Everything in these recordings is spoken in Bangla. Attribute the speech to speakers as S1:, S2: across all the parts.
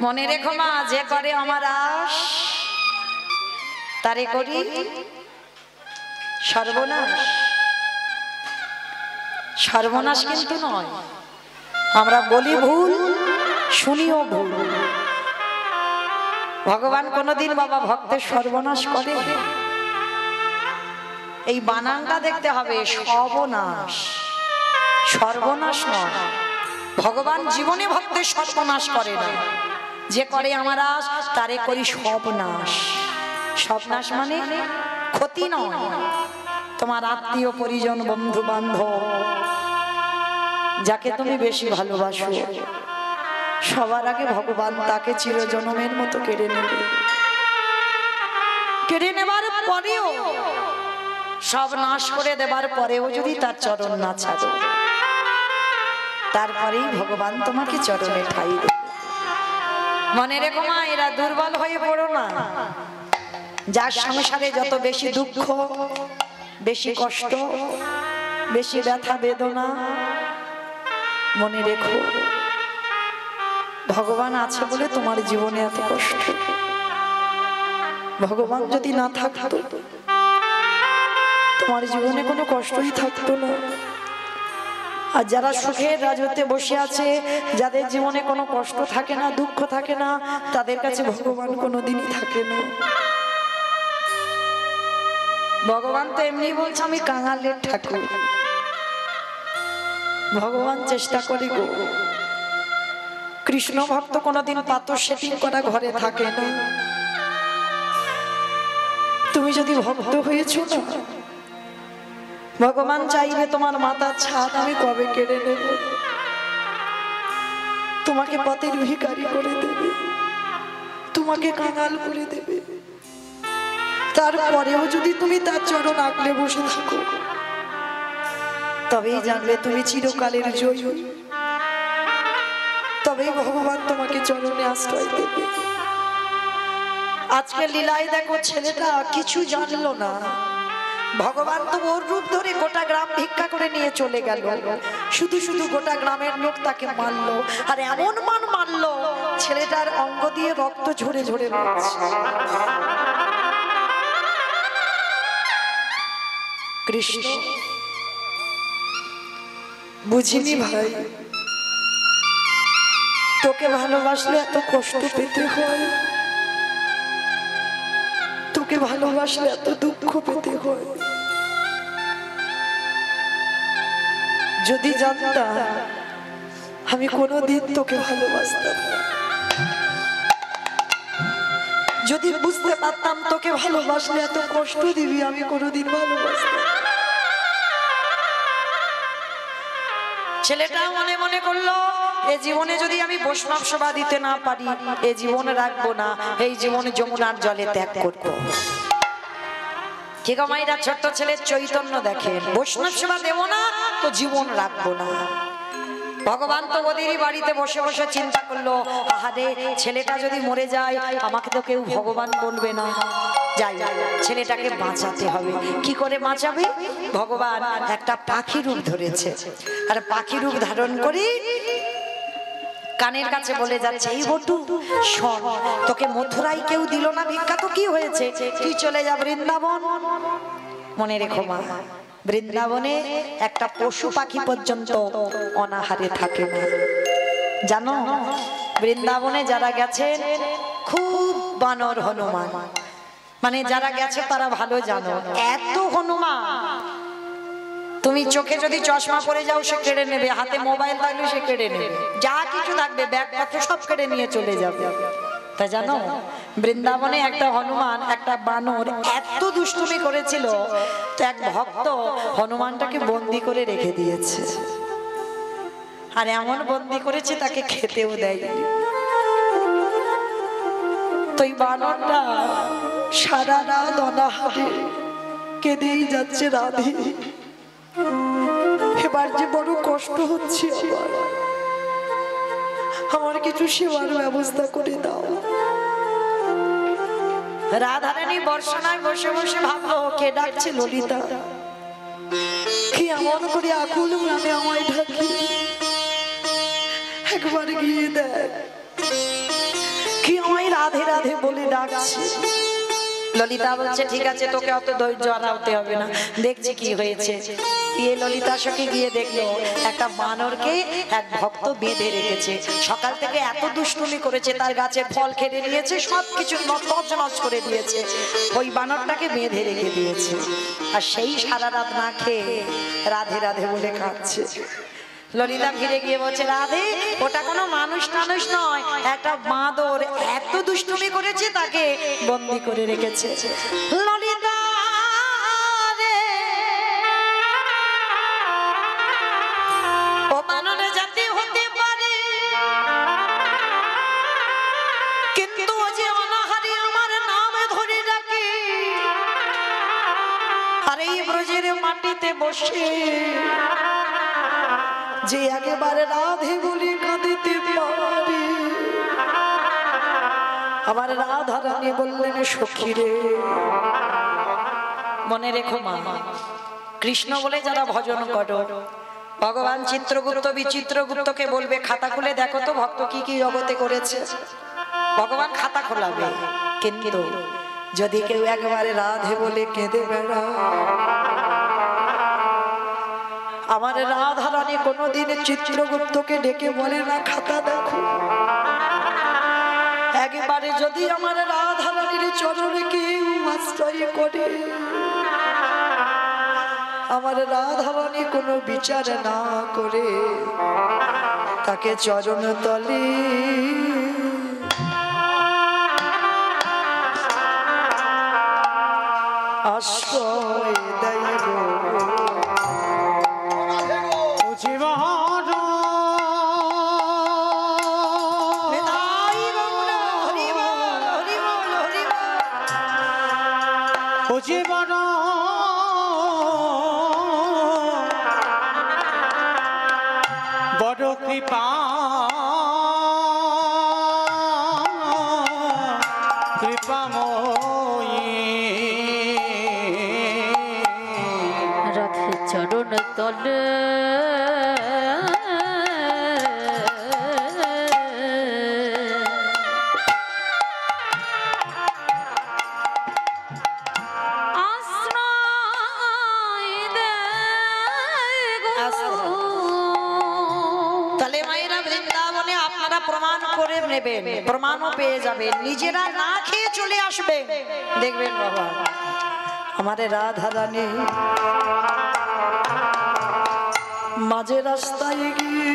S1: মনে রেখো মা, যে করে আমার আশ তারে করি সর্বনাশ। সর্বনাশ কিন্তু নয়, আমরা বলি ভুল, শুনিও ভুল। ভগবান কোনদিন বাবা ভক্তের সর্বনাশ করে? এই বানানটা দেখতে হবে, সর্বনাশ, সর্বনাশ নয়। ভগবান জীবনে ভক্তের সর্বনাশ করে না। যে করে আমার আশ তারে করি সর্বনাশ। সর্বনাশ মানে ক্ষতি নয়। তোমার আত্মীয় পরিজন, বন্ধু বান্ধব, যাকে তুমি বেশি ভালোবাসো, সবার আগে ভগবান তাকে চিরজনমের মতো কেড়ে নেবে। কেড়ে নেবার পরেও, সব নাশ করে দেবার পরেও যদি তার চরণ না ছাড়ো, তারপরেই ভগবান তোমাকে চরণে ঠাই দেবে। মনে রেখো মা, এরা দুর্বল হয়ে পড়ো না। যার সংসারে যত বেশি দুঃখ, বেশি কষ্ট, বেশি ব্যথা বেদনা, মনে রেখো ভগবান আছে বলে তোমার জীবনে এত কষ্ট। ভগবান যদি না থাকতো, তোমার জীবনে কোনো কষ্টই থাকতো না। আর যারা সুখের রাজত্বে বসে আছে, যাদের জীবনে কোনো কষ্ট থাকে না, দুঃখ থাকে না, তাদের কাছে ভগবান কোনোদিনই থাকে না। ভগবান তো এমনি বলছে আমি কাঙালের ঠাকুর। ভগবান চেষ্টা করে গো। কৃষ্ণ ভক্ত কোনোদিন পাথর সেটিং করা ঘরে থাকে না। তুমি যদি ভক্ত হয়েছ না, ভগবান চাইবে তোমার মাথার ছাদ আমি কবে কেড়ে নেব, তোমাকে পথের ভিখারি করে দেবে, তোমাকে কাঙাল করে দেবে। তারপরেও যদি তুমি তার চরণ আঁকড়ে বসে থাকো, তবেই জানবে তুমি চিরকালের জয়ী। তবেই ভগবান তোমাকে চরণে আশ্রয় দেবে। আজকে লীলায় দেখো, ছেলেটা কিছু জানলো না, ভগবান তো ওর রূপ ধরে গোটা গ্রাম ভিক্ষা করে নিয়ে চলে গেল। শুধু শুধু গোটা গ্রামের লোক তাকে মারলো, আর এমন মারলো ছেলেটার অঙ্গ দিয়ে রক্ত ঝরে ঝরে পড়ছে। কৃষ্ণ বুঝিনি ভাই, তোকে ভালোবাসলে এত কষ্ট পেতে হয়, তোকে ভালোবাসলে এত দুঃখ পেতে হয়। যদি জানতাম, আমি কোনোদিন তোকে ভালোবাসতাম না। যদি বুঝতে পারতাম তোকে ভালোবাসলে এত কষ্ট দিবি, আমি কোনোদিন ভালোবাসতাম। ছেলেটা মনে মনে করলো, এই জীবনে যদি আমি বৈষ্ণব সেবা দিতে না পারি, এই জীবনে রাখবো না, এই জীবনে যমুনার জলে ত্যাগ করবো। ঠিক মাইরা ছোট্ট ছেলের চৈতন্য দেখেন, বৈষ্ণব সেবা দেবো না তো জীবন রাখবো না। ভগবান তো ওদেরই বাড়িতে বসে বসে চিন্তা করলো, আহারে ছেলেটা যদি মরে যায়, আমাকে তো কেউ ভগবান বলবে না, যাই ছেলেটাকে বাঁচাতে হবে। কি করে বাঁচাবে? ভগবান একটা পাখি রূপ ধরেছে, আর পাখি রূপ ধারণ করে কানের কাছে বলে যাচ্ছে, এই বটু শোন, তোকে মথুরায় কেউ দিল না ভিক্ষা, তো কি হয়েছে, তুই চলে যা বৃন্দাবন। মনে রেখো মা, বৃন্দাবনে একটা পশু পাখি পর্যন্ত অনাহারে থাকে না। জানো, বৃন্দাবনে যারা গেছেন খুব বানর হনুমান, মানে যারা গেছে তারা ভালো জানো, এত হনুমান। তুমি চোখে যদি চশমা পরে যাও সে কেড়ে নেবে, হাতে মোবাইল থাকলে সে কেড়ে নেবে, যা কিছু থাকবে ব্যাগপত্র সব কেড়ে নিয়ে চলে যাবে। তা জানো, বৃন্দাবনে একটা হনুমান, একটা বানর এত দুষ্টুমি করেছিল, তো এক ভক্ত হনুমানটাকে বন্দি করে রেখে দিয়েছে। আর এমন বন্দি করেছে তাকে খেতেও দেয়নি। তো এই বানরটা সারা রাত অনাহারে কেঁদেই যাচ্ছে, রাধে এবার যে বড় কষ্ট হচ্ছে, আমার কিছু সেবার ব্যবস্থা করে দাও। রাধারানী বর্ষানায় বসে বসে ভাবলো, কে ডাকছে? ললিতা। কি এমন করে আকুল প্রাণে আমায় ডাকি, একবার গিয়ে দেখ। কি আমায় রাধে রাধে বলে ডাকছে। ললিতা বলছে ঠিক আছে, তোকে অত ধৈর্য হারাতে হবে না, দেখছি কি হয়েছে। গিয়ে ললিতা সখী গিয়ে দেখলো একটা বানরকে এক ভক্ত বেঁধে রেখেছে। সকাল থেকে এত দুষ্টুমি করেছে, তার গাছের ফল কেড়ে নিয়েছে, সবকিছু তছনছ করে দিয়েছে, ওই বানরটাকে বেঁধে রেখে দিয়েছে। আর সেই সারা রাত না খেয়ে রাধে রাধে বলে কাঁদছে। ললিতা ফিরে গিয়ে বলছে রাধে, ওটা কোনো মানুষ টানুষ নয়, একটা বাঁদর এত দুষ্টুমি করেছে, তাকে বন্দি করে রেখেছে। ললিতা রে, ও বানরে জাতি হতে পারে, কিন্তু ও যে অনাহারি আমার নাম ধরে ডাকে, আর এই ব্রজের মাটিতে বসে যে একেবারে রাধে বলে কাঁদিতে পারে। আমার রাধা রানী বললেন সখী রে, মনে রেখো মা, কৃষ্ণ বলে যারা ভজন করো, ভগবান চিত্রগুপ্ত বিচিত্রগুপ্তকে বলবে খাতা খুলে দেখো তো ভক্ত কি কি জগতে করেছে। ভগবান খাতা খোলাবে, কিন্তু যদি কেউ একেবারে রাধে বলে কেঁদে বেড়া, আমার রাধা রানী কোনোদিন চিত্রগুপ্তকে ডেকে বলে না খাতা দেখো। একবারে যদি আমার রাধা রানীর চরণে কেউ আশ্রয় করে, আমার রাধা রানী কোনো বিচার না করে তাকে চরণ তলে আশ্রয় দেয় গো।
S2: বড় কৃপা কৃপাময়ী
S3: রাধে চরণ তলে
S1: প্রমাণও পেয়ে যাবেন, নিজেরা না খেয়ে চলে আসবে, দেখবেন বাবা আমাদের রাধা রানী মাঝে রাস্তায় গিয়ে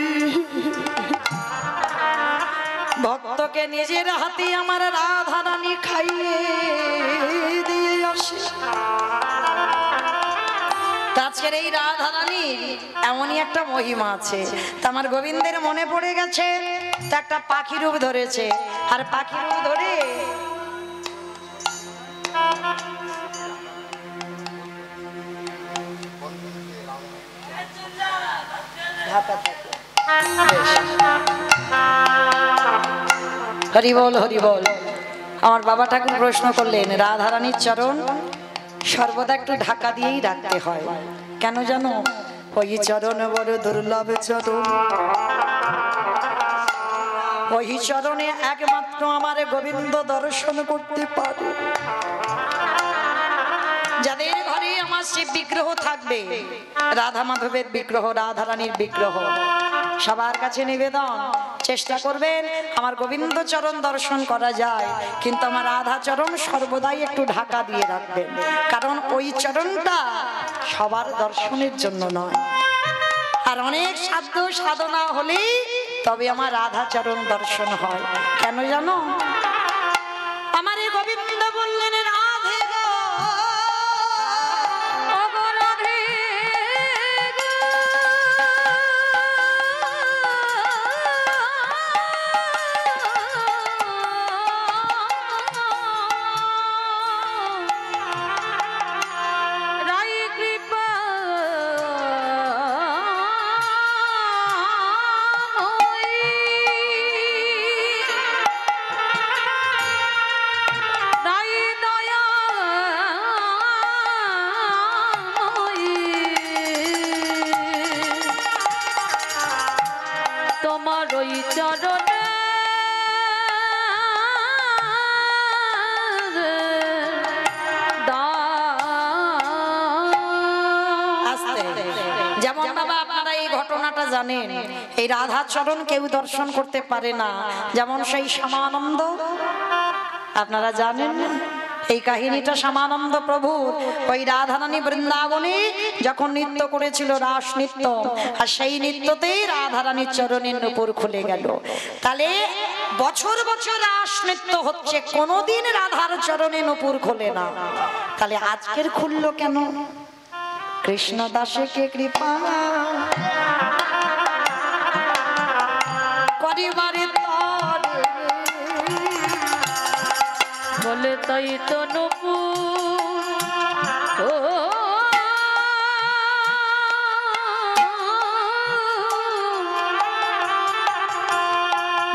S1: ভক্তকে নিজের হাতে আমার রাধা রানী খাইয়ে দিয়ে আসে। আজকের এই রাধা রানীর এমনই একটা মহিমা আছে। তা আমার গোবিন্দের মনে পড়ে গেছে, তা একটা পাখি রূপ ধরেছে, আর পাখি রূপ ধরে হরি বল হরি বল। আমার বাবা ঠাকুর প্রশ্ন করলেন, রাধা রানীর চরণ সর্বদা একটু ঢাকা দিয়েই রাখতে হয়, কেন জানো? ওই চরণ বড় দুর্লভ চরণ, ওই চরণে একমাত্র আমার গোবিন্দ দর্শন করতে পারে। যাদের ঘরে আমার শিব বিগ্রহ থাকবে, রাধা মাধবের বিগ্রহ, রাধা রানীর বিগ্রহ, সবার কাছে নিবেদন চেষ্টা করবেন আমার গোবিন্দ চরণ দর্শন করা যায়, কিন্তু আমার রাধা চরণ সর্বদাই একটু ঢাকা দিয়ে রাখবেন, কারণ ওই চরণটা সবার দর্শনের জন্য নয়। আর অনেক সাধ্য সাধনা হলেই তবে আমার রাধা চরণ দর্শন হয়। কেন জানো? আমার এই গোবিন্দ বললেন রাধে গো, জানেন এই রাধা চরণ কেউ দর্শন করতে পারে না, যেমন সেই শ্যামানন্দ আপনারা জানেন না এই কাহিনীটা শ্যামানন্দ প্রভু ওই রাধারানী বৃন্দাবনে যখন নৃত্য করেছিল রাস নৃত্য, আর সেই নৃত্যতেই রাধারানীর চরণের নূপুর খুলে গেল। তাহলে বছর বছর রাস নৃত্য হচ্ছে, কোনোদিন রাধার চরণে নূপুর খোলে না, তাহলে আজকের খুললো কেন? কৃষ্ণ দাসে কে কৃপা করিবারে তরে,
S3: বলে তাই তো নূপুর ও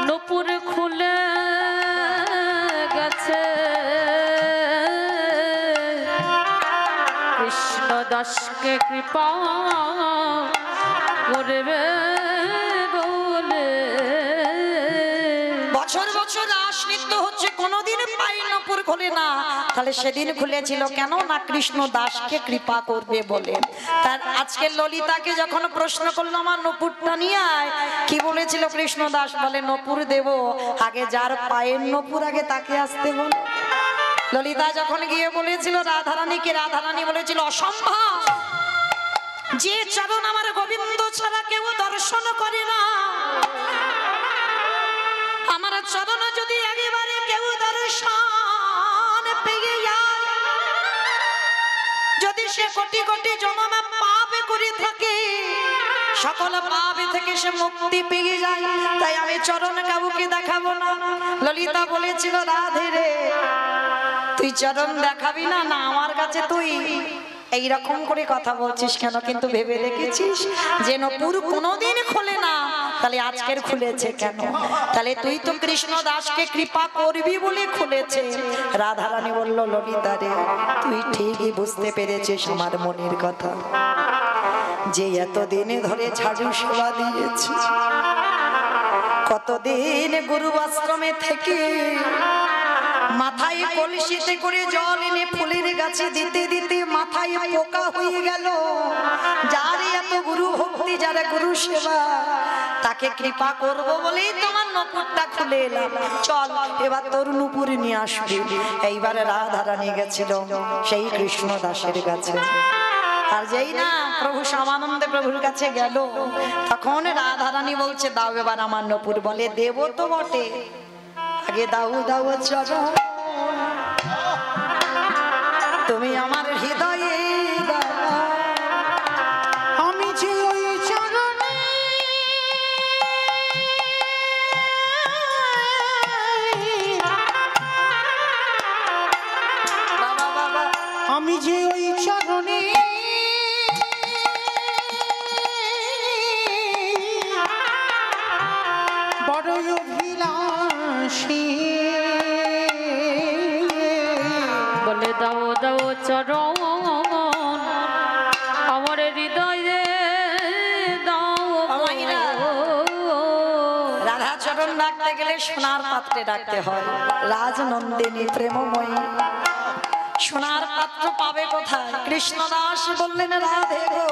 S3: নূপুর খুলে গেছে, কৃষ্ণ দাসকে কৃপা করবে বলে।
S1: বছর বছর রাস নৃত্য হচ্ছে, কোনোদিন পায়ের নূপুর খোলে না, তাহলে সেদিন খুলেছিল কেন? না কৃষ্ণ দাসকে কৃপা করবে বলে। তার আজকে ললিতাকে যখন প্রশ্ন করলো আমার নূপুরটা নিয়ে আয়, কি বলেছিল কৃষ্ণ দাস? বলে নূপুর দেব, আগে যার পায়ের নূপুর আগে তাকে আসতে বল। ললিতা যখন গিয়ে বলেছিল রাধারানীকে, রাধারানী বলেছিল অসম্ভব, যে চরণ আমার গোবিন্দ ছাড়া কেউ দর্শন করে না, আমার চরণ যদি একেবারে কেউ দর্শন পেয়ে যায়, যদি সে কোটি কোটি জন্ম পাপ করে থাকে, সকল পাপ থেকে সে মুক্তি পেয়ে যায়, তাই আমি চরণ কাউকে দেখাবো না। ললিতা বলেছিল রাধে রে, তুই চরণ দেখাবি না? না, আমার কাছে তুই এইরকম করে কথা বলছিস কেন? কিন্তু ভেবে দেখেছিস যে নূপুর কোনোদিন খোলে না, তাহলে আজকের খুলেছে কেন? তাহলে তুই তো কৃষ্ণ দাসকে কৃপা করবি বলে খুলেছে। রাধারানী বলল ললিতা রে, তুই ঠিকই বুঝতে পেরেছিস আমার মনের কথা, যে এতদিনে ধরে ঝাড়ু সেবা দিয়েছি, কতদিন গুরু আশ্রমে থেকে মাথায় কলসিতে করে জল এনে ফুলের গাছে দিতে দিতে মাথায় পোকা হয়ে গেল। যার এত গুরু ভক্তি, যারা গুরু সেবা, তাকে কৃপা করব বলেই তোমার নূপুরটা খুলে এলাম। চল এবার তোর নূপুর নিয়ে আসবি। এইবারে রাধারানী গেছিল সেই কৃষ্ণ দাসের কাছে, আর যেই না প্রভু শ্যামানন্দ প্রভুর কাছে গেল, তখন রাধারানী বলছে দাও এবার আমার নূপুর। বলে দেব তো বটে, আগে দাও দাও চরণ, তুমি আমার হৃদয়ে দাও।
S2: আমি যে ওই চরণে
S1: বাবা বাবা,
S2: আমি যে ওই চরণে বড়ই অভিলাষী,
S3: বলে দাও দাও চরণ আমার হৃদয়ে দাও।
S1: রাধা চরণ ডাকতে গেলে সোনার পাত্রে ডাকতে হয়। রাজনন্দিনী প্রেমময়ী সোনার পাত্র পাবে কোথায়? কৃষ্ণদাস বললেন রাধে গো,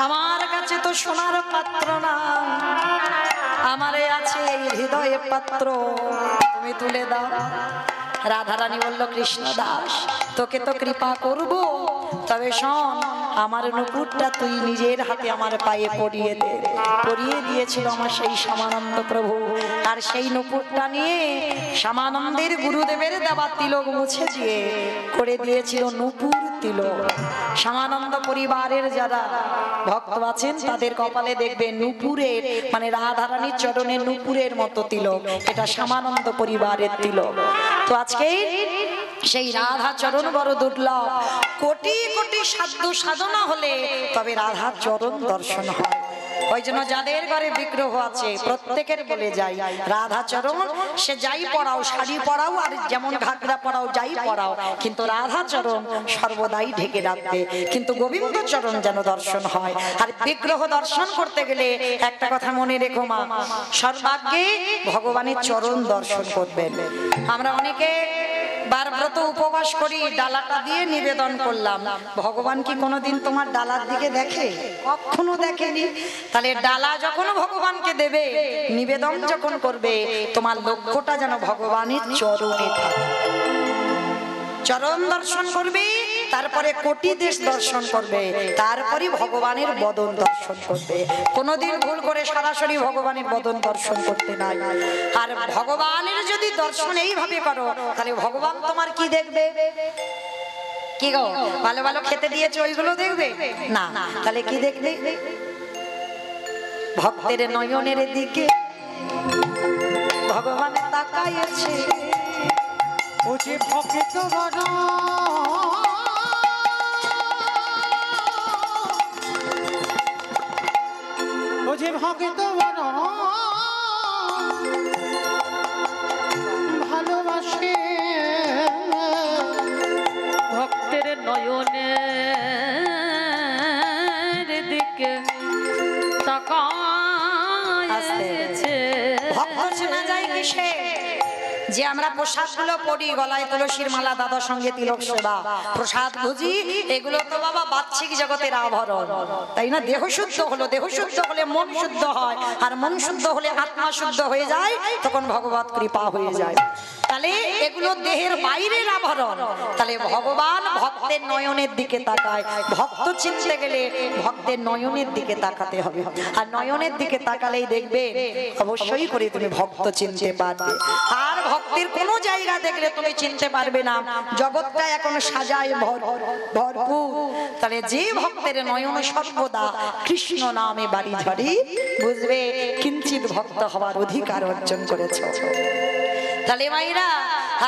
S1: আমার কাছে তো সোনার পাত্র না, আমারে আছে এই হৃদয়ে পাত্র, তুমি তুলে দাও। রাধারানী বলল কৃষ্ণ দাস, তোকে তো কৃপা করব, তবে শোন আমার নূপুরটা তুই নিজের হাতে আমার পায়ে পরিয়ে দে। পরিয়ে দিয়েছিল আমার সেই শ্যামানন্দ প্রভু, আর সেই নূপুরটা নিয়ে শ্যামানন্দের গুরুদেবের দেওয়া তিলক মুছে দিয়ে করে দিয়েছিল নূপুর তিলক। শ্যামানন্দ পরিবারের যারা ভক্ত আছেন তাদের কপালে দেখবেন নূপুরের, মানে রাধারানীর চরণে নূপুরের মতো তিলক, এটা শ্যামানন্দ পরিবারের তিলক। তো আজকে সেই রাধা চরণ বড় দুর্লভ, কোটি কোটি সাধ্য সাধনা হলে তবে রাধার চরণ দর্শন হয়। ওই জন্য যাদের ঘরে বিগ্রহ আছে প্রত্যেকের বলে যাই, রাধা চরণ সে যাই পড়াও, শাড়ি পরাও আর যেমন ঘাগরা পরাও, যাই পরাও, কিন্তু রাধা চরণ সর্বদাই ঢেকে রাখবে, কিন্তু গোবিন্দ চরণ যেন দর্শন হয়। আর বিগ্রহ দর্শন করতে গেলে একটা কথা মনে রেখো মা, সর্বাগ্যে ভগবানের চরণ দর্শন করবেন। আমরা অনেকে বারব্রত উপবাস করি, ডালাটা দিয়ে নিবেদন করলাম। ভগবান কি কোনোদিন তোমার ডালার দিকে দেখে? কখনো দেখেনি। তাহলে ডালা যখন ভগবানকে দেবে, নিবেদন যখন করবে, তোমার লক্ষ্যটা যেন ভগবানের চরণে থাকে। চরণ দর্শন করবে, তারপরে কোটি দেশ দর্শন করবে, তারপরে ভগবানের বদন দর্শন করবে। কোনোদিন ভুল করে সরাসরি ভগবানের বদন দর্শন করতে নাই। আর ভগবানের যদি দর্শন এইভাবে করো, তাহলে ভগবান তোমার কি দেখবে? কি গো, ভালো ভালো খেতে দিয়েছে ওইগুলো দেখবে না? তাহলে কি দেখবে? ভক্তের নয়নের দিকে ভগবান তাকাইছে।
S2: ও যে ভক্ত বড়, ও যে ভক্ত বড় ভালোবাসে,
S3: ভক্তের নয়নের দিকে তাকাইছে।
S1: ভক্ত চেনা যায় কিসে? যে আমরা প্রসাদ গুলো পড়ি, গলায় তুলসীর মালা, দাদার সঙ্গে তিলক সেবা, প্রসাদ ভুজি, এগুলো তো বাবা বাহ্যিক জগতের আভরণ, তাই না? দেহ শুদ্ধ হলো, দেহ শুদ্ধ হলে মন শুদ্ধ হয়, আর মন শুদ্ধ হলে আত্মা শুদ্ধ হয়ে যায়, তখন ভগবত কৃপা হয়ে যায়। তাহলে এগুলো দেহের বাইরের আভরণ। তাহলে ভগবান ভক্তের নয়নের দিকে তাকায়। ভক্ত চিনতে গেলে ভক্তের নয়নের দিকে তাকাতে হবে, আর নয়নের দিকে তাকালেই দেখবে অবশ্যই করে তুমি ভক্ত চিনতে পারবে। আর ভক্তের কোনো জায়গা দেখলে তুমি চিনতে পারবে না, জগৎটা এখন সাজায় ভরপুর। তাহলে যে ভক্তের নয়ন সর্বদা কৃষ্ণ নামে বাড়ি ঝরি, বুঝবে কিঞ্চিত ভক্ত হওয়ার অধিকার অর্জন করেছে। তাহলে মাইরা,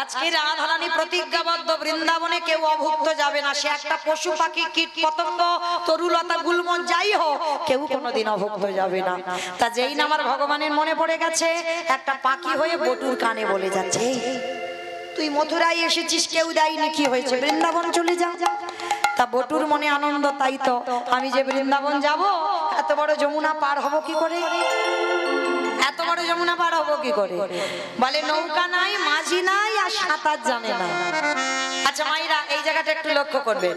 S1: আজকে রাধারানী প্রতিজ্ঞাবদ্ধ, বৃন্দাবনে কেউ অভুক্ত যাবে না। সে একটা পশু পাখি, কীট পতঙ্গ, তরুলতা গুলমন যাই হোক, কেউ কোনোদিন অভুক্ত যাবে না। তা যেই না আমার ভগবানের মনে পড়ে গেছে, একটা পাখি হয়ে বটুর কানে বলে যাচ্ছে, তুই মথুরায় এসেছিস, কেউ দেয়নি, কি হয়েছে? বৃন্দাবন চলে যা। তা বটুর মনে আনন্দ, তাই তো আমি যে বৃন্দাবন যাব, এত বড় যমুনা পার হব কি করে? এত বড় যমুনা পার হবো কি করে? বলে নৌকা নাই, মাঝি নাই, আর সাঁতার জানে না। আচ্ছা মাইরা, এই জায়গাটা একটু লক্ষ্য করবেন।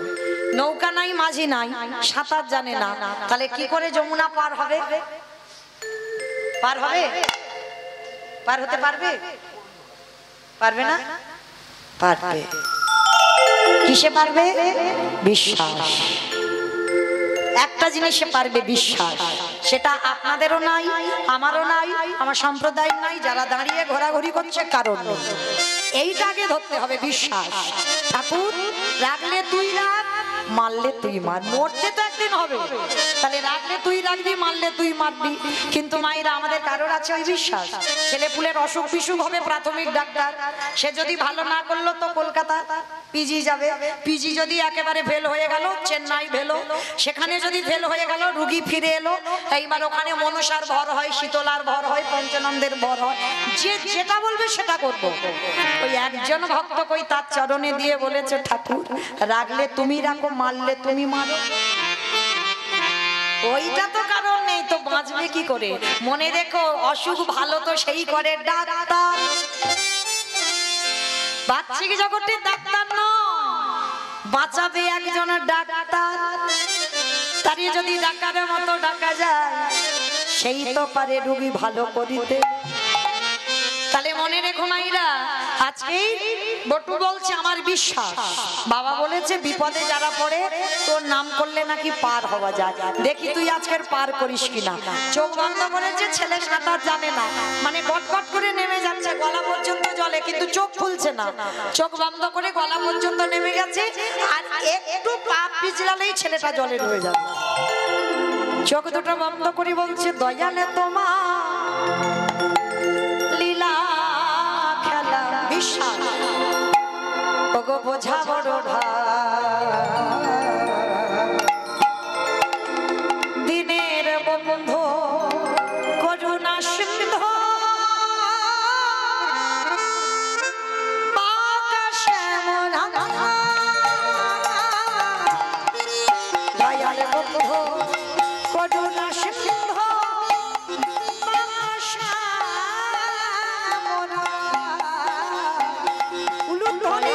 S1: নৌকা নাই, মাঝি নাই, সাঁতার জানে না, তাহলে কি করে যমুনা পার হবে? পার হবে? পার হতে পারবে? পারবে না? পারবে। কিসে পারবে? বিশ্বাস। একটা জিনিসে পারবে, বিশ্বাস। সেটা আপনাদেরও নাই, আমারও নাই, আমার সম্প্রদায়ের নাই, যারা দাঁড়িয়ে ঘোরাঘুরি করছে কারণ নেই। এইটাকে ধরতে হবে, বিশ্বাস। ঠাকুর রাখলে তুই রাখ, মারলে তুই মার, মরতে তো একদিন হবে। তাহলে রাখলে তুই রাখবি, মারলে তুই মারবি। কিন্তু মায়েরা, আমাদের কারোর আছে ওই বিশ্বাস? ছেলে পুলের অসুখ বিসুখ হবে, প্রাথমিক ডাক্তার, সে যদি ভালো না করলো তো কলকাতা পিজি যাবে। পিজি যদি একেবারে ফেল হয়ে গেল, চেন্নাই ফেলো, সেখানে যদি ফেল হয়ে গেল, রুগী ফিরে এলো, এইবার ওখানে মনসার ভর হয়, শীতলার ভর হয়, পঞ্চানন্দের ভর হয়, যে যেটা বলবে সেটা করবো। ওই একজন ভক্ত কই তার চরণে দিয়ে বলেছে, ঠাকুর রাখলে তুমি রাখো, মারলে তুমি মারো। ওইটা তো কারণ নেই, তো বাঁচবে কি করে? মনে রেখো, অসুখ ভালো তো সেই করে ডাক্তার, বাহ্যিক জগতের ডাক্তার নয়, বাঁচাবে একজন ডাক্তার। তারই যদি ডাক্তারের মতো ডাকা যায়, সেই তো পারে রোগী ভালো করিতে। তাহলে মনে রেখো মাইরা, আজকে বটু বলছে আমার বিশ্বাস, বাবা বলেছে বিপদে যারা পড়ে তোর নাম করলে নাকি পার হওয়া যায়। দেখি তুই আজকের পার করিস কিনা। চোখ বন্ধ করেছে, ছেলে সাঁতার জানে না, মানে গটগট করে নেমে যাচ্ছে, গলা পর্যন্ত জলে, কিন্তু চোখ খুলছে না। চোখ বন্ধ করে গলা পর্যন্ত নেমে গেছে, আর একটু পা পিছলালেই ছেলেটা জলে ডুবে যাবে। চোখ দুটো বন্ধ করে বলছে, দয়ালে তোমার লীলা খেলা বিশ্বাস, ওগো বোঝা বড় দিনের বন্ধু করুণা সিন্ধু, দয়াল বন্ধু করুণা সিন্ধু, উলুধ্বনি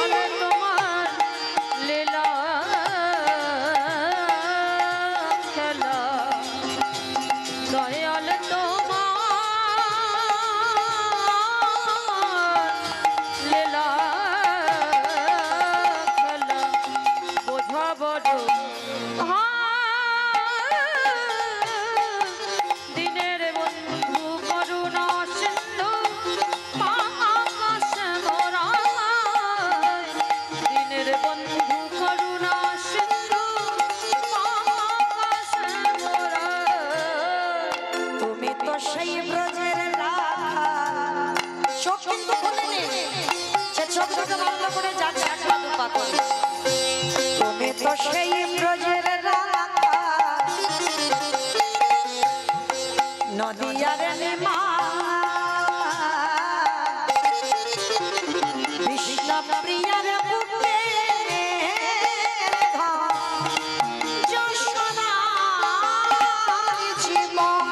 S1: চোখ কিন্তু খোলেনি, সে চোখ দুটো বন্ধ করে যাচ্ছে এক পা দু পা করে। তুমি তো সেই ব্রজের রাধা, নদিয়ার নিমা, কৃষ্ণ প্রিয়ার বুকে যশোদার জীবন।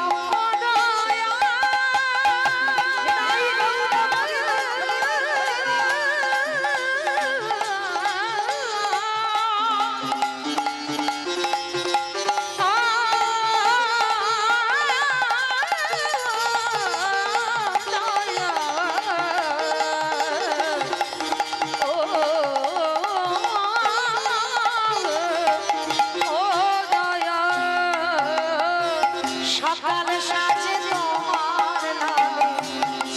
S1: সকাল সাজে তোমার নামে,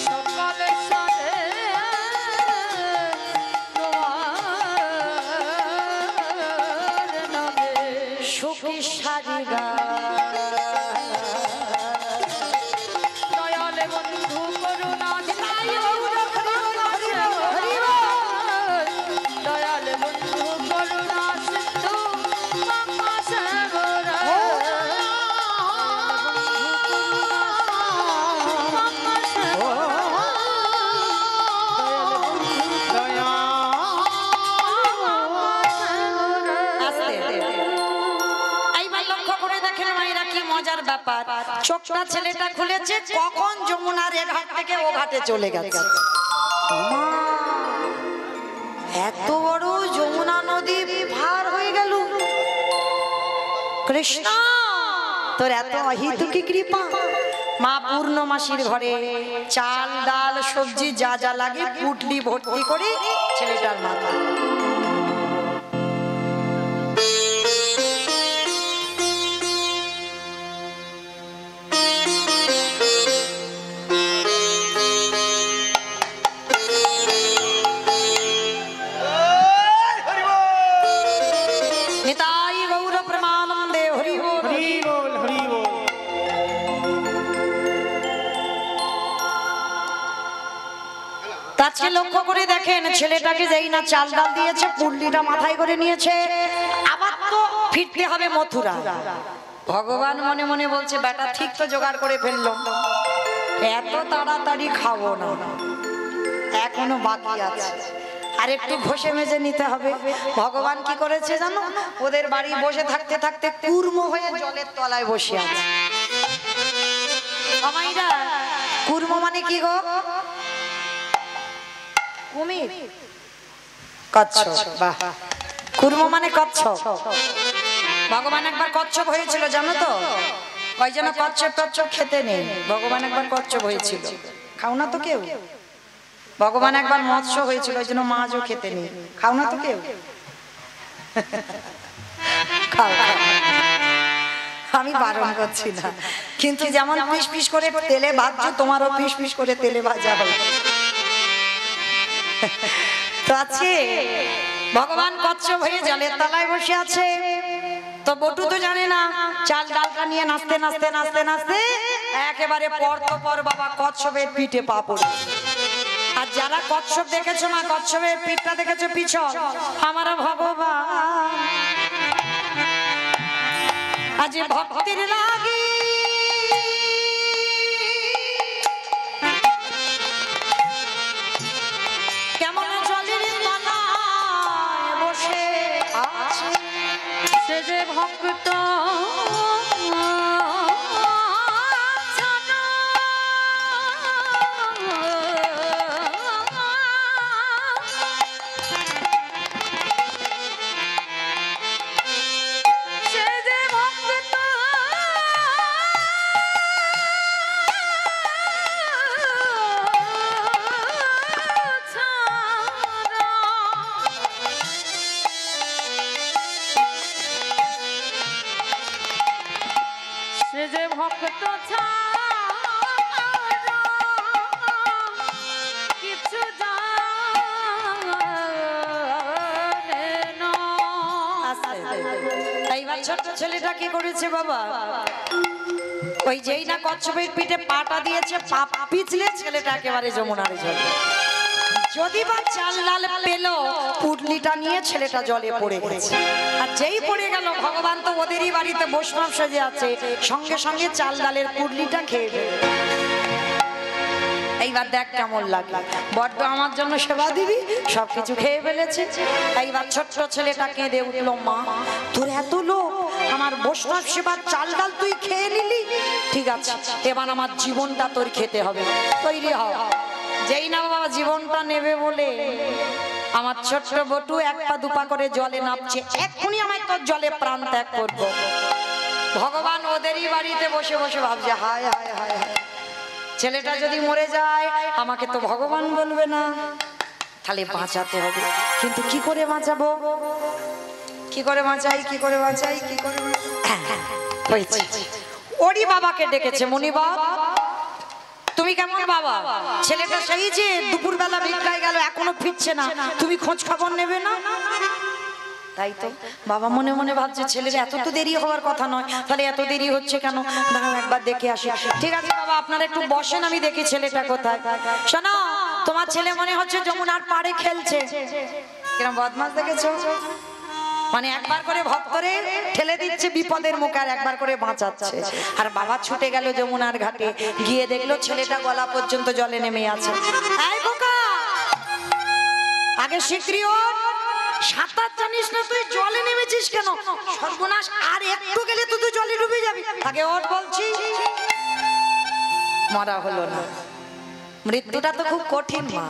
S3: সকাল সাজে তোমার নামে,
S1: সুখী সারি
S3: দয়াল বন্ধু করুণা দিনাই দয়াল বন্ধু করুণা সিন্ধু মামা সাগর মামা সাগর
S2: দয়া
S1: এইবার লক্ষ্য করে দেখেন মায়েরা কি মজার ব্যাপার, চোখটা ছেলেটা খুলেছে কখন যমুনার এ ঘাট থেকে ও ঘাটে চলে গেছে। মা, এত বড় যমুনা নদী পার হয়ে গেল, কৃষ্ণ তোর এত অহিতুকি কৃপা। মা পূর্ণমাসীর ঘরে চাল ডাল সবজি যা যা লাগে পুটলি ভর্তি করে ছেলেটার মাথা। নিতাই গৌর প্রেমানন্দে হরি বল।
S2: হরি বল হরি বল।
S1: আজকে লক্ষ্য করে দেখেন ছেলেটাকে যেই না চাল ডাল দিয়েছে পুল্লিটা মাথায় করে নিয়েছে, আবার তো ফিরতে হবে মথুরা। ভগবান মনে মনে বলছে বেটা ঠিক তো জোগাড় করে ফেললো, এত তাড়াতাড়ি খাবো না, এখনো বাকি আছে, আর একটু ঘষে মেজে নিতে হবে। ভগবান কি করেছে জানো, ওদের বাড়ি বসে থাকতে থাকতে কুর্ম হয়ে জলের তলায় বসে আছে। আমাইরা কুর্ম মানে কি গো? কুমির, কচ্ছপ। বাহ, কুর্ম মানে কচ্ছপ। ভগবান একবার কচ্ছপ হয়েছিল জানো তো, ওই জন্য কচ্ছপ টচ্ছপ খেতে নেই। ভগবান একবার কচ্ছপ হয়েছিল, খাও না তো কেউ। ভগবান একবার মৎস্য হয়েছিল, ওই জন্য মাছও খেতে নেই, খাও না তো কেউ। খাও খাও, আমি বারণ করছি না, কিন্তু যেমন পিস পিস করে তেলে ভাজছো তোমারও পিস পিস করে তেলে ভাজা হবে। তো আছে ভগবান কচ্ছপ হয়ে জলের তলায় বসে আছে। তো বটু তো জানে না, চাল ডালটা নিয়ে নাচতে নাচতে নাচতে নাচতে একেবারে পর তো পর বাবা কচ্ছপের পিঠে পা পড়ে। আর যারা কচ্ছপ দেখেছো না, কচ্ছপের পিঠটা দেখেছো পিছন, আমার ভগবান আজ ভক্তির লাগি কেমন জলের তলায় বসে আছে।
S3: সে যে ভক্ত ভক্ত কিছু জানে না।
S1: এইবার ছোট্ট ছেলেটা কি করেছে বাবা, ওই যেই না কচ্ছপের পিঠে পাটা দিয়েছে, পা পিছলে ছেলেটা একেবারে যমুনারে জলে। যদি বা চাল ডাল পেল, পুটলিটা নিয়ে ছেলেটা জলে পড়ে গেছে। আর যেই পড়ে গেল, ভগবান তো ওদেরই বাড়িতে বৈষ্ণব সেজে আছে, সঙ্গে সঙ্গে চাল ডালের পুটলিটা খেয়ে ফেলে। এইবার দেখ কেমন লাগে, বড্ড আমার জন্য সেবা দিবি, সবকিছু খেয়ে ফেলেছে। এইবার ছোট্ট ছেলেটা কেঁদে উঠলো, মা তোর এত লোক, আমার বৈষ্ণব সেবার চাল ডাল তুই খেয়ে নিলি, ঠিক আছে এবার আমার জীবনটা তোর খেতে হবে, তৈরি হ। যেই না বাবা জীবনটা নেবে বলে আমার ছোট্ট বটু এক পা দুপা করে জলে নামছে, এক্ষুনি আমায় তোর জলে প্রাণ ত্যাগ করবো। ভগবান ওদেরই বাড়িতে বসে বসে ভাবছে, হায় হায় হায় হায়, ছেলেটা যদি মরে যায় আমাকে তো ভগবান বলবে না, তাহলে বাঁচাতে হবে। কিন্তু কি করে বাঁচাবো, কি করে বাঁচাই, কি করে বাঁচাই, কি করে হয়েছে। ওরই বাবাকে ডেকেছে, মনিবাব তুমি কেমন বাবা, ছেলেটা সেই যে দুপুরবেলা ভিক্ষায় গেল, এখনো ফিরছে না, তুমি খোঁজ খবর নেবে না? তাই তো বাবা মনে মনে ভাবছে, ছেলের এত তো দেরি হওয়ার কথা নয়, তাহলে এত দেরি হচ্ছে কেন, দাঁড়াও একবার দেখে আসি। ঠিক আছে বাবা আপনারা একটু বসেন, আমি দেখি ছেলেটা কোথায়। শোনো, তোমার ছেলে মনে হচ্ছে যমুনার পাড়ে খেলছে। কিরম বদমাস দেখেছো, মানে একবার করে ভক্তরে ঠেলে দিচ্ছে বিপদের মুখে, আর একবার করে বাঁচাচ্ছে। আর বাবা ছুটে গেল যমুনার ঘাটে, গিয়ে দেখলো ছেলেটা গলা পর্যন্ত জলে নেমে আছে। এই খোকা, আগে শিগগিরই ওঠ, সাঁতার জানিস না তুই, জলে নেমেছিস কেন? সর্বনাশ, আর একটু গেলে তো তুই জলে ডুবে যাবি, আগে ওঠ বলছি। মরা হলো না, মৃত্যুটা তো খুব কঠিন মা,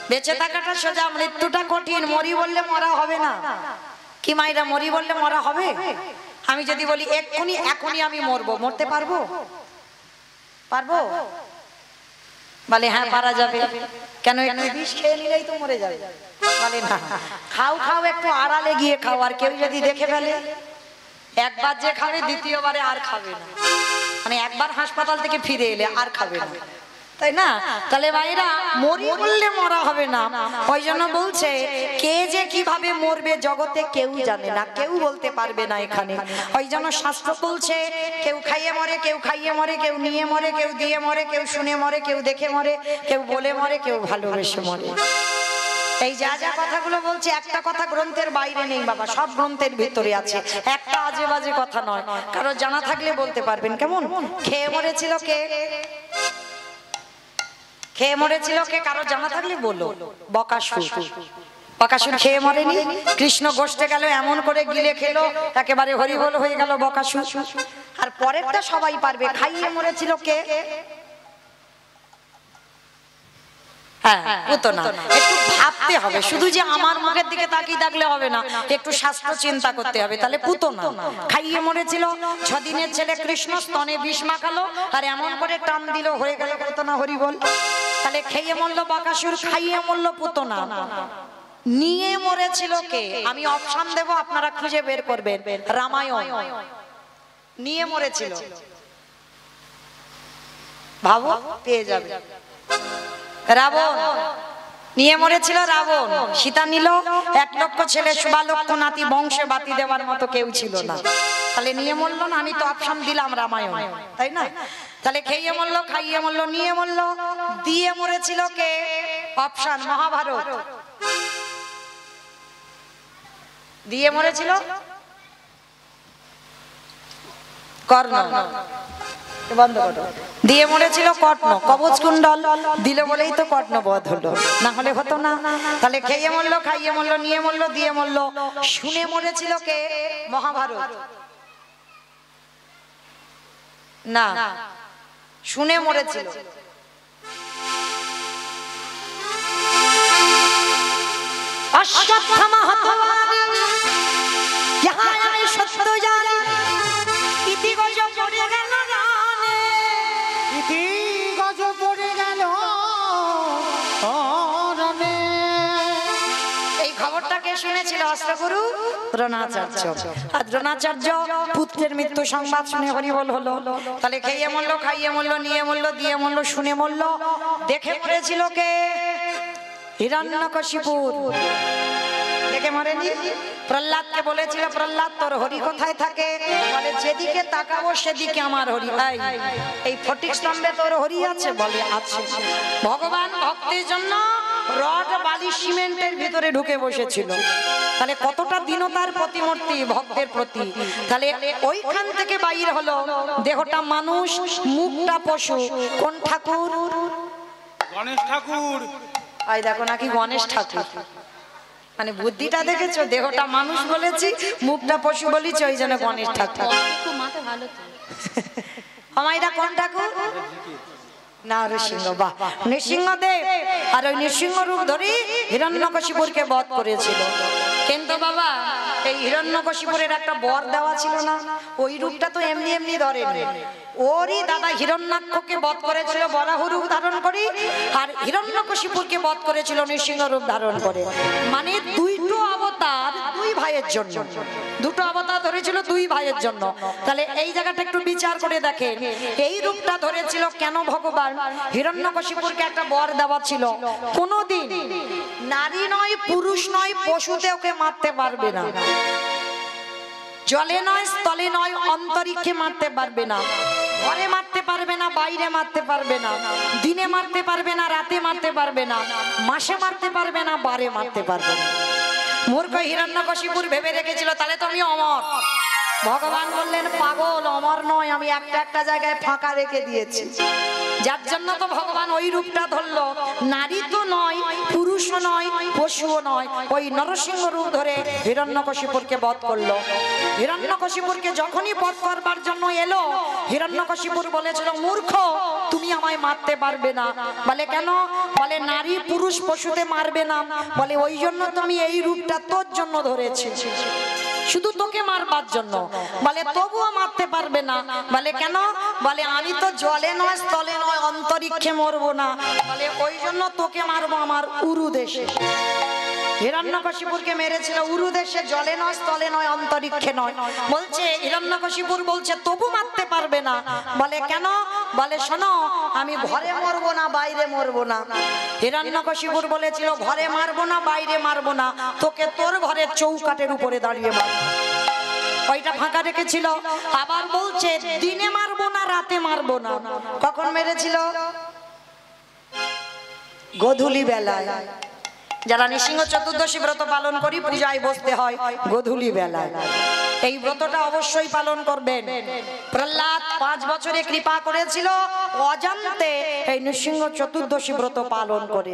S1: বেঁচে থাকাটা সোজা, মৃত্যুটা কঠিন। মরি বললে মরা হবে না, কি মাইরা মরি বললে মরা হবে? আমি যদি বলি এক্ষুনি এখনই আমি মরবো, মরতে পারবো? পারবো? বলে হ্যাঁ পারা যাবে। কেন, একটু বিষ খেয়ে নিলেই তো মরে যাবে। বলে না, খাও খাও, একটু আড়ালে গিয়ে খাও, আর কেউ যদি দেখে ফেলে, একবার যে খাবে দ্বিতীয়বারে আর খাবে না, মানে একবার হাসপাতাল থেকে ফিরে এলে আর খাবে না, তাই না? তাহলে ভাইরা মরি বললে মরা হবে না, ওই জন্য বলছে কে যে কিভাবে মরবে জগতে কেউ জানে না, কেউ বলতে পারবে না এখানে। ওই জন্য শাস্ত্র বলছে কেউ খাইয়ে মরে, কেউ খাইয়ে মরে, কেউ নিয়ে মরে, কেউ দিয়ে মরে, কেউ শুনে মরে, কেউ দেখে মরে, কেউ বলে মরে, কেউ ভালোবেসে মরে। এই যা যা কথাগুলো বলছে, একটা কথা গ্রন্থের বাইরে নেই বাবা, সব গ্রন্থের ভিতরে আছে, একটা আজে বাজে কথা নয়। কারো জানা থাকলে বলতে পারবেন। কেমন খেয়ে মরেছিল কে, খেয়ে মরেছিল কে, কারো জানা থাকলে বলো। বকাসুর, বকাসুর খেয়ে মরেনি, কৃষ্ণ গোষ্ঠে গেল, এমন করে গিলে খেলো একেবারে হরিবোল হয়ে গেল বকাসুর। আর পরেরটা সবাই পারবে, খাইয়ে মরেছিল কে, হ্যাঁ পুতনা। একটু ভাবতে হবে, শুধু যে আমার মুখের দিকে তাকিয়ে থাকলে হবে না, একটু শাস্ত্র চিন্তা করতে হবে। তাহলে পুতনা খাইয়ে মরেছিল, 6 দিনের ছেলে কৃষ্ণ স্তনে বিষ মাখালো, আর এমন করে টান দিল হয়ে গেল পুতনা, হরি বল। তাহলে খেয়ে মরলো বকাসুর, খাইয়ে মরলো পুতনা। নিয়ে মরেছিল কে, আমি অপশন দেব, আপনারা খুঁজে বের করবেন। রামায়ণ নিয়ে মরেছিল, ভাবো পেয়ে যাবে। রাবণ নিয়ে মরেছিল, রাবণ। সীতা নিল, 1 লক্ষ ছেলে, 1 লক্ষ নাতি, বংশে বাতি দেওয়ার মতো কেউ ছিল না, তাহলে নিয়ে মরলো না। আমি তো অপশন দিলাম রামায়ণ, তাই না? তাহলে খেয়ে মরলো, খাইয়ে মরলো, নিয়ে মরলো, দিয়ে মরেছিল কে, অপশন মহাভারত। দিয়ে মরেছিল কর্ণ, বন্ধ করো। দিয়ে মরেছিল কর্ণ, কবচ কুণ্ডল দিল বলেই তো কর্ণ বধ হলো, না হলে হতো না। তাহলে খেয়ে মরলো, খাইয়ে মরলো, নিয়ে মরলো, দিয়ে মরলো। শুনে মরেছিল কে, মহাভারত। না, শুনে মরেছিল অশ্বত্থামা হতবান, ইহা আমি সত্য জানি, ইতি গজ পড়ে গেল রানে,
S2: ইতি গজ পড়ে গেল রণে।
S1: এই খবরটাকে শুনেছিল অস্ত্রগুরু দ্রোণাচার্য। আর দ্রোণাচার্য পুত্রের মৃত্যু সংবাদ শুনে হরিবোল হলো। তাহলে খেয়ে মরলো, খাইয়ে মরলো, নিয়ে মরলো, দিয়ে মরলো, শুনে মরলো। দেখে মরেছিল কে, হিরণ্যকশিপুর। দেখে মরেনি, প্রহ্লাদকে বলেছিল, প্রহ্লাদ তোর হরি কোথায় থাকে? বলে যেদিকে তাকাবো সেদিকে আমার হরি। এই ফটিক স্তম্ভে তোর হরি আছে? বলে আছে। ভগবান ভক্তের জন্য রড বালি সিমেন্টের ভিতরে ঢুকে বসেছিল। তাহলে কতটা দীনতার প্রতিমূর্তি ভক্তের প্রতি। তাহলে ওইখান থেকে বাইর হলো, দেহটা মানুষ, মুখটা পশু। কোন ঠাকুর?
S2: গণেশ ঠাকুর।
S1: আই দেখো নাকি গণেশ ঠাকুর। মানে বুদ্ধিটা দেখেছো, দেহটা মানুষ বলেছি, মুখটা পশু বলেছি, ওই জন্য গণেশ ঠাকুর। আমাইরা কোন ঠাকুর? না নৃসিংহ। বাহ, নৃসিংহদেব। আর ওই নৃসিংহ রূপ ধরে হিরণ্যকশিপুরকে বধ করেছিল। কিন্তু বাবা এই হিরণ্যকশিপুরের একটা বর দেওয়া ছিল না, ওই রূপটা তো এমনি এমনি ধরেনি। ওরই দাদা হিরণ্যাক্ষকে বধ করেছিল বরাহ রূপ ধারণ করে, আর হিরণ্যকশিপুরকে বধ করেছিল নৃসিংহ রূপ ধারণ করে। মানে দুইটো অবতার দুই ভাইয়ের জন্য, দুটো অবতার ধরেছিল দুই ভাইয়ের জন্য। তাহলে এই জায়গাটা একটু বিচার করে দেখেন, এই রূপটা ধরেছিল কেন ভগবান? হিরণ্যকশিপুরকে একটা বর দেওয়া ছিল, কোনোদিন নারী নয়, পুরুষ নয়, পশুতে ওকে মারতে পারবে না। জলে নয়, স্থলে নয়, অন্তরিক্ষে মারতে পারবে না। ঘরে মারতে পারবে না, বাইরে মারতে পারবে না, দিনে মারতে পারবে না, রাতে মারতে পারবে না, মাসে মারতে পারবে না, বারে মারতে পারবে না। মূর্খ হিরণ্যকশিপুর ভেবে রেখেছিল তাহলে তো আমি অমর। ভগবান বললেন পাগল, অমর নয়, আমি একটা একটা জায়গায় ফাঁকা রেখে দিয়েছি। যার জন্য তো ভগবান ওই রূপটা ধরলো। নারী তো নয়, পুরুষও নয়, পশুও নয়, ওই নরসিংহ রূপ ধরে হিরণ্যকশিপুরকে বধ করলো। হিরণ্যকশিপুরকে যখনই বধ করবার জন্য এলো, হিরণ্যকশিপুর বলেছিল মূর্খ, তুমি আমায় মারতে পারবে না। বলে কেন? বলে নারী পুরুষ পশুতে মারবে না। বলে ওই জন্য তো আমি এই রূপটা তোর জন্য ধরেছি, শুধু তোকে মারবার জন্য। বলে তবুও মারতে পারবে না। বলে কেন? বলে আমি তো জলে নয়, স্থলে নয়, অন্তরিক্ষে মরবো না। বলে ওই জন্য তোকে মারবো আমার উরু দেশে। হিরণ্যকশিপুরকে মেরেছিল উরু দেশে, জলে নয়, স্থলে নয়, অন্তরিক্ষে নয়। বলছে হিরণ্যকশিপুর বলছে তবু মারতে পারবে না। বলে কেন? বলে শোনো, আমি ঘরে মরবো না, বাইরে মরবো না। হিরণ্যকশিপুর বলেছিল ঘরে মারবো না, বাইরে মারবো না, তোকে তোর ঘরের চৌকাটের উপরে দাঁড়িয়ে মারবো। ওইটা ফাঁকা রেখেছিল। আবার বলছে দিনে মারবো না, রাতে মারবো না। কখন মেরেছিল? গোধূলি বেলায়। যারা নৃসিংহ চতুর্দশী ব্রত পালন করি, পূজায় বসতে হয় গোধূলি বেলায়। এই ব্রতটা অবশ্যই পালন করবেন। প্রহ্লাদ 5 বছরে কৃপা করেছিল, অজান্তে এই নৃসিংহ চতুর্দশী ব্রত পালন করে।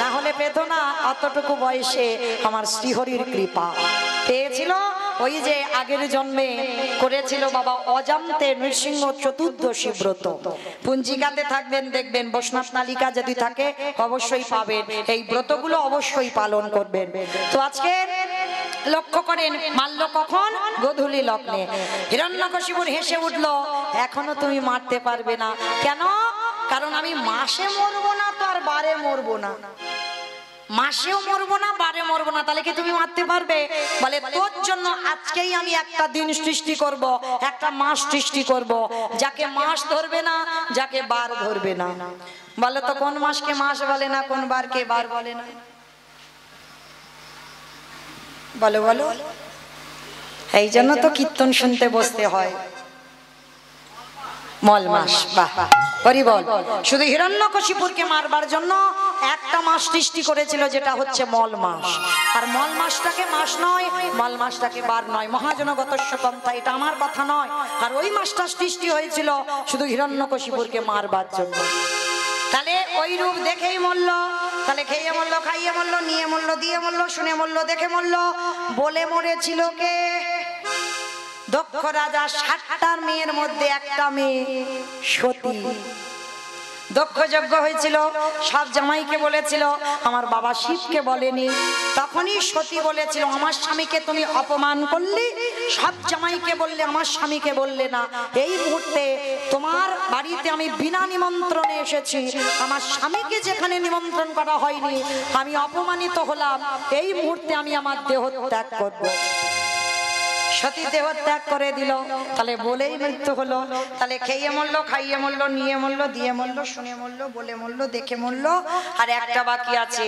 S1: না হলে পেত না, অতটুকু বয়সে আমার শ্রীহরির কৃপা পেয়েছিল। ওই যে আগের জন্মে করেছিল বাবা অজান্তে নৃসিংহ চতুর্দশী ব্রত। পঞ্জিকাতে থাকবেন, দেখবেন বৈষ্ণব তালিকা যদি থাকে অবশ্যই পাবেন। এই ব্রতগুলো অবশ্যই পালন করবেন। তো আজকে লক্ষ্য করেন, মারল কখন? গোধূলি লগ্নে। হিরণ্যকশিপুর হেসে উঠল, এখনো তুমি মারতে পারবে না। কেন? কারণ আমি মাসে মরবো না, তো আর বারে মরবো না। মাসেও মরবো না, বারে মরবো না, তাহলে কি তুমি মারতে পারবে? বলে তোর জন্য আজকেই আমি একটা দিন সৃষ্টি করব, একটা মাস সৃষ্টি করব, যাকে মাস ধরবে না, যাকে বার ধরবে না। বলে তো কোন মাসকে মাস বলে না, কোন বারকে বার বলে না? বলো বলো। এই জন্য তো কীর্তন শুনতে বসতে হয়। মল মাস। বাহ, হরি বল। শুধু হিরণ্যকশিপুরকে মারবার জন্য একটা মাস সৃষ্টি করেছিল, যেটা হচ্ছে মল মাস। আর মল মাসটাকে মাস নয়, মল মাসটাকে বার নয়, মহাজনগতস্য পন্থা, এটা আমার কথা নয়। আর ওই মাসটা সৃষ্টি হয়েছিল শুধু হিরণ্যকশিপুরকে মারবার জন্য। তাহলে ওই রূপ দেখেই মরল। তাহলে খেয়ে মরল, খাইয়ে মরল, নিয়ে মরল, দিয়ে মরল, শুনে মরল, দেখে মরল। বলে মরেছিল কে? দক্ষ রাজা 60টার মেয়ের মধ্যে একটা মেয়ে সতী। দক্ষ যজ্ঞ হয়েছিল, সব জামাইকে বলেছিল, আমার বাবা শিবকে বলেনি। তখনই সতী বলেছিল আমার স্বামীকে তুমি অপমান করলে, সব জামাইকে বললে, আমার স্বামীকে বললে না। এই মুহূর্তে তোমার বাড়িতে আমি বিনা নিমন্ত্রণে এসেছি, আমার স্বামীকে যেখানে নিমন্ত্রণ করা হয়নি, আমি অপমানিত হলাম। এই মুহূর্তে আমি আমার দেহ ত্যাগ করব। সতী দেহ ত্যাগ করে দিল। তাহলে বলেই মৃত্যু হলো। তাহলে খেয়ে মরলো, খাইয়ে মরলো, নিয়ে মরলো, দিয়ে মরলো, শুনে মরলো, বলে মরলো, দেখে মরলো। আর একটা বাকি আছে,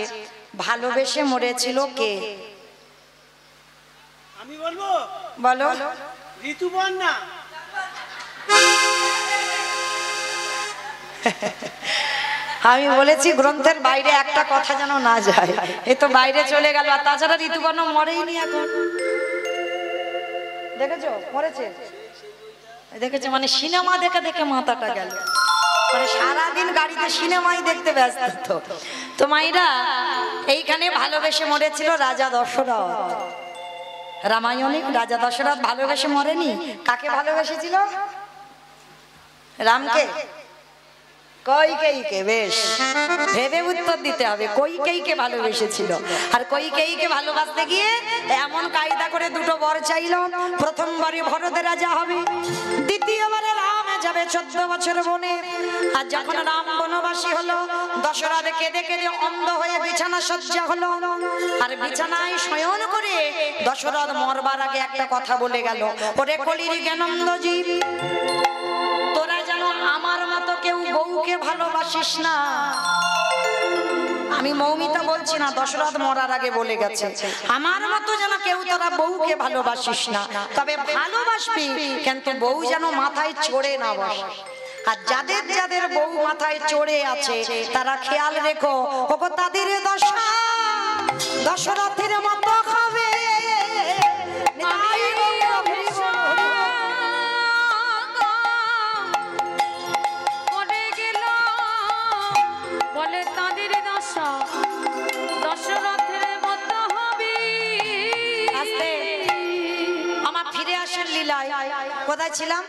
S1: ভালোবেসে মরেছিল কে?
S2: আমি বলবো
S1: বলো।
S2: ঋতুপর্ণা।
S1: আমি বলেছি গ্রন্থের বাইরে একটা কথা যেন না যায়, এ তো বাইরে চলে গেল। আর তাছাড়া ঋতুপর্ণ মরেইনি এখন, দেখেছো মরেছে, দেখেছো মানে সিনেমা দেখে দেখে মাথাটা গেল, মানে সারাদিন গাড়িতে সিনেমাই দেখতে ব্যস্ত। তো মাইরা এইখানে ভালোবেসে মরেছিল রাজা দশরথ। রামায়ণে রাজা দশরথ ভালোবেসে মরেনি। কাকে ভালোবেসেছিল? রামকে, কইকেয়ীকে। বেশ ভেবে উত্তর দিতে হবে। কইকেয়ীকে ভালোবেসেছিল। আর কইকেয়ীকে ভালোবাসতে গিয়ে এমন কায়দা করে দুটো বর চাইল। প্রথমবারে ভরত রাজা হবে, দ্বিতীয়বারে রাম যাবে 14 বছর বনে। আর যখন রাম বনবাসী হলো, দশরথ কেঁদে কেঁদে অন্ধ হয়ে বিছানা সজ্জা হলো। আর বিছানায় শয়ন করে দশরথ মরবার আগে একটা কথা বলে গেল, ওরে কলির জ্ঞানন্দ জীব, তোরা যেন আমার মতো কেউ বউকে ভালোবাসিস না। আমি মৌমিতা বলছি না, দশরথ মরার আগে বলে গেছে, আমার মতো যেন কেউ তোরা বউকে ভালোবাসিস না। তবে ভালোবাসবি, কিন্তু বউ যেন মাথায় চড়ে না বসে। আর যাদের যাদের বউ মাথায় চড়ে আছে তারা খেয়াল রেখো, ওগো তাদের দশা দশরথের মতো হবে।
S3: বলে তাদের দশা দশরথের মতো হবে।
S1: আস্তে আমার ফিরে আসেন লীলায়। কোথায় ছিলাম?